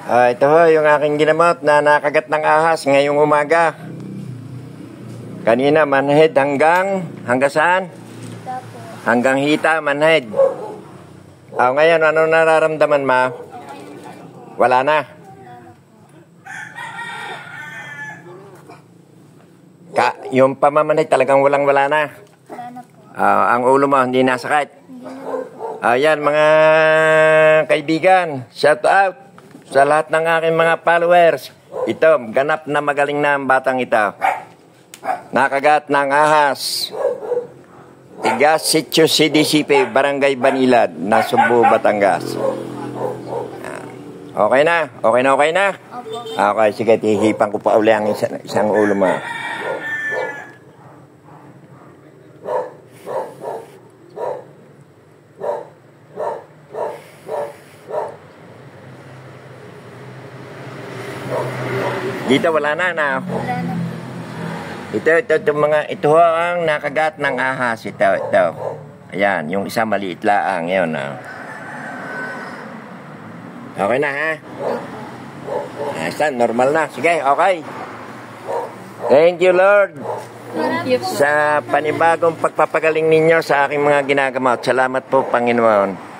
Ito ho, yung aking ginamot na nakagat ng ahas ngayong umaga. Kanina, manhid hanggang saan? Hita po. Hanggang hita, manhid. Ngayon, ano nararamdaman ma? Wala na. Yung pamamanhid talagang wala na. Wala na po. Ang ulo mo, hindi nasakit. Hindi na po. Ayan, mga kaibigan, shout out sa lahat ng aking mga followers. Ito, ganap na magaling na ang batang ito. Nakagat ng ahas. Tigas Sitio CDCP, Barangay Banilad, Nasugbu, Batangas. Okay na? Okay na? Opo. Okay, sige, tihipan ko pa uli ang isang ulo mo. Dito wala na. Wala na po. Ito ang nakagat ng ahas. Ito. Ayan, yung isa maliit laang. Yun. Okay na ha? Normal na. Sige, okay. Thank you, Lord. Sa panibagong pagpapagaling ninyo sa aking mga ginagamot. Salamat po, Panginoon.